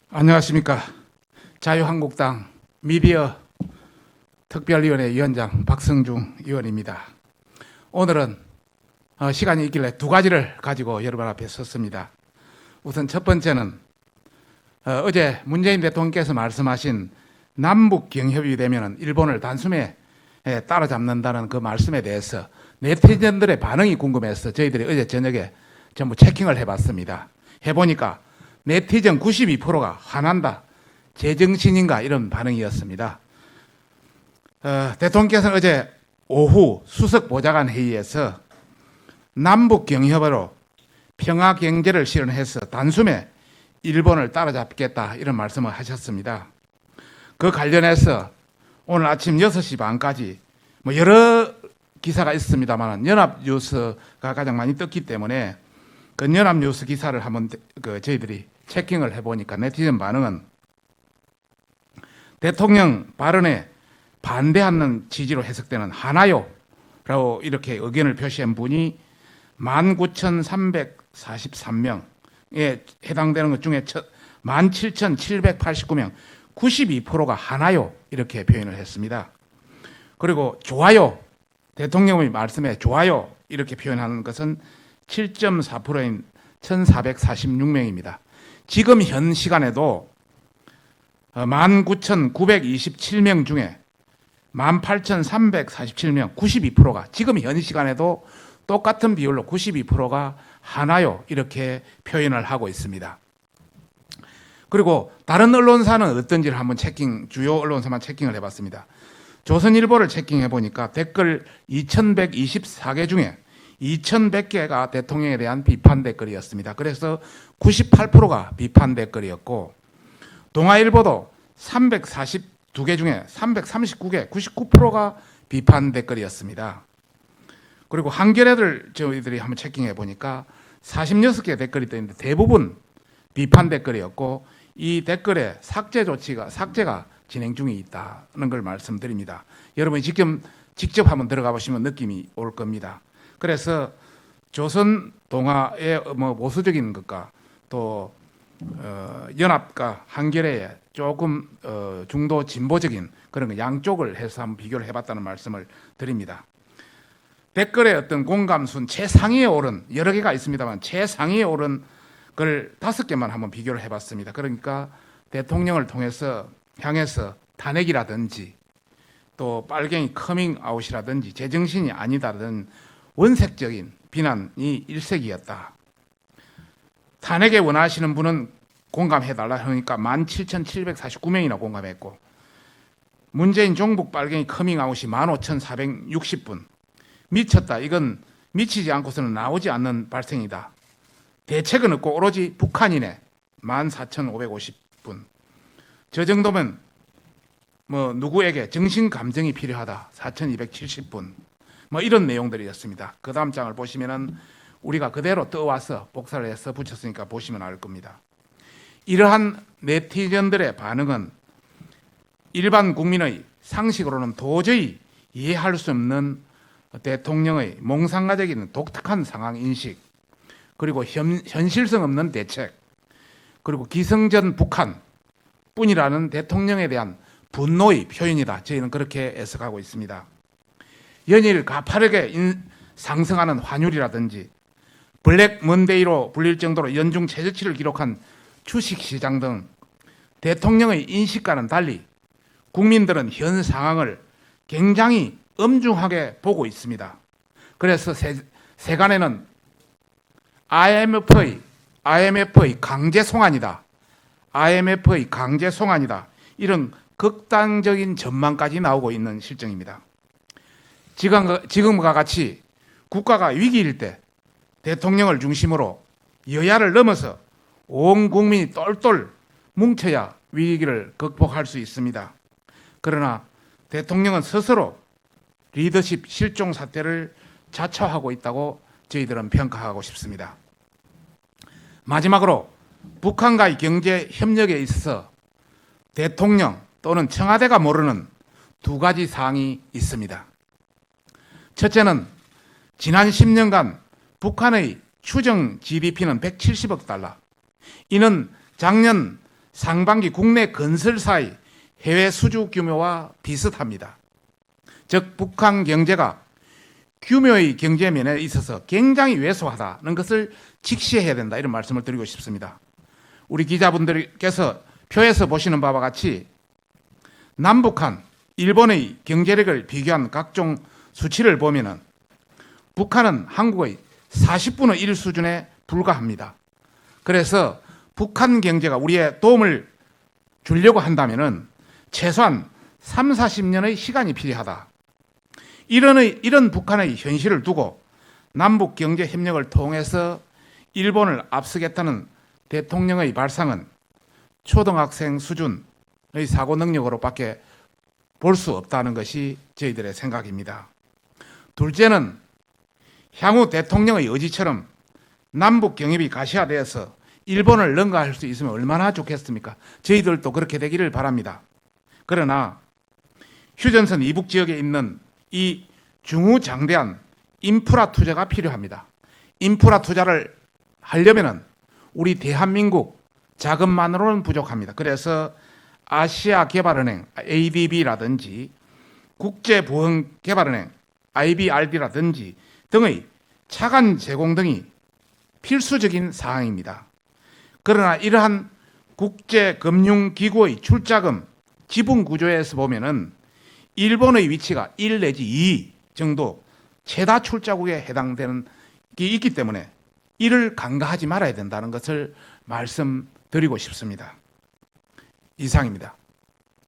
안녕하십니까. 자유한국당 미디어 특별위원회 위원장 박성중 의원입니다. 오늘은 시간이 있길래 두 가지를 가지고 여러분 앞에 섰습니다. 우선 첫 번째는 어제 문재인 대통령께서 말씀하신 남북 경협이 되면 일본을 단숨에 따라잡는다는 그 말씀에 대해서 네티즌들의 반응이 궁금해서 저희들이 어제 저녁에 전부 체킹을 해봤습니다. 해보니까 네티즌 92%가 화난다, 제정신인가 이런 반응이었습니다. 대통령께서는 어제 오후 수석 보좌관 회의에서 남북 경협으로 평화 경제를 실현해서 단숨에 일본을 따라잡겠다 이런 말씀을 하셨습니다. 그 관련해서 오늘 아침 6시 반까지 여러 기사가 있습니다만 연합뉴스가 가장 많이 떴기 때문에 그 연합뉴스 기사를 한번 저희들이 체킹을 해보니까 네티즌 반응은 대통령 발언에 반대하는 취지로 해석되는 하나요라고 이렇게 의견을 표시한 분이 19,343명에 해당되는 것 중에 17,789명 92%가 하나요 이렇게 표현을 했습니다. 그리고 좋아요, 대통령의 말씀에 좋아요 이렇게 표현하는 것은 7.4%인 1,446명입니다. 지금 현 시간에도 19,927명 중에 18,347명 92%가 지금 현 시간에도 똑같은 비율로 92%가 하나요 이렇게 표현을 하고 있습니다. 그리고 다른 언론사는 어떤지를 한번 주요 언론사만 체킹을 해봤습니다. 조선일보를 체킹해 보니까 댓글 2,124개 중에 2,100개가 대통령에 대한 비판 댓글이었습니다. 그래서 98%가 비판 댓글이었고, 동아일보도 342개 중에 339개, 99%가 비판 댓글이었습니다. 그리고 한겨레를 저희들이 한번 체킹해 보니까 46개 댓글이 떠있는데 대부분 비판 댓글이었고, 이 댓글에 삭제가 진행 중에 있다는 걸 말씀드립니다. 여러분이 직접 한번 들어가 보시면 느낌이 올 겁니다. 그래서 조선 동아의 보수적인 것과 또 연합과 한겨레의 조금 중도 진보적인 그런 양쪽을 해서 한번 비교를 해봤다는 말씀을 드립니다. 댓글의 어떤 공감순 최상위에 오른 여러 개가 있습니다만 최상위에 오른 걸 5개만 한번 비교를 해봤습니다. 그러니까 대통령을 향해서 탄핵이라든지 또 빨갱이 커밍아웃이라든지 제정신이 아니다든 원색적인 비난이 일색이었다. 탄핵에 원하시는 분은 공감해달라 하니까 17,749명이나 공감했고, 문재인 종북 빨갱이 커밍아웃이 15,460분. 미쳤다. 이건 미치지 않고서는 나오지 않는 발생이다. 대책은 없고 오로지 북한이네. 14,550분. 저 정도면 누구에게 정신 감정이 필요하다. 4,270분. 이런 내용들이었습니다. 그 다음 장을 보시면은 우리가 그대로 떠와서 복사를 해서 붙였으니까 보시면 알 겁니다. 이러한 네티즌들의 반응은 일반 국민의 상식으로는 도저히 이해할 수 없는 대통령의 몽상가적인 독특한 상황 인식, 그리고 현실성 없는 대책, 그리고 기승전 북한뿐이라는 대통령에 대한 분노의 표현이다. 저희는 그렇게 해석하고 있습니다. 연일 가파르게 상승하는 환율이라든지 블랙 먼데이로 불릴 정도로 연중 최저치를 기록한 주식시장 등 대통령의 인식과는 달리 국민들은 현 상황을 굉장히 엄중하게 보고 있습니다. 그래서 세간에는 IMF의 강제 송환이다. IMF의 강제 송환이다. 이런 극단적인 전망까지 나오고 있는 실정입니다. 지금과 같이 국가가 위기일 때 대통령을 중심으로 여야를 넘어서 온 국민이 똘똘 뭉쳐야 위기를 극복할 수 있습니다. 그러나 대통령은 스스로 리더십 실종 사태를 자처하고 있다고 저희들은 평가하고 싶습니다. 마지막으로 북한과의 경제 협력에 있어서 대통령 또는 청와대가 모르는 두 가지 사항이 있습니다. 첫째는 지난 10년간 북한의 추정 GDP는 170억 달러. 이는 작년 상반기 국내 건설사의 해외 수주 규모와 비슷합니다. 즉 북한 경제가 규모의 경제면에 있어서 굉장히 왜소하다는 것을 직시해야 된다, 이런 말씀을 드리고 싶습니다. 우리 기자분들께서 표에서 보시는 바와 같이 남북한, 일본의 경제력을 비교한 각종 수치를 보면은 북한은 한국의 40분의 1 수준에 불과합니다. 그래서 북한 경제가 우리의 도움을 주려고 한다면은 최소한 3, 40년의 시간이 필요하다. 이런 북한의 현실을 두고 남북 경제 협력을 통해서 일본을 앞서겠다는 대통령의 발상은 초등학생 수준의 사고 능력으로밖에 볼 수 없다는 것이 저희들의 생각입니다. 둘째는 향후 대통령의 의지처럼 남북 경협이 가시화되어서 일본을 능가할 수 있으면 얼마나 좋겠습니까? 저희들도 그렇게 되기를 바랍니다. 그러나 휴전선 이북 지역에 있는 이 중후장대한 인프라 투자가 필요합니다. 인프라 투자를 하려면 우리 대한민국 자금만으로는 부족합니다. 그래서 아시아개발은행 ADB라든지 국제보험개발은행 IBRD라든지 등의 차관 제공 등이 필수적인 사항입니다. 그러나 이러한 국제금융기구의 출자금 지분 구조에서 보면은 일본의 위치가 1 내지 2 정도 최다 출자국에 해당되는 게 있기 때문에 이를 간과하지 말아야 된다는 것을 말씀드리고 싶습니다. 이상입니다.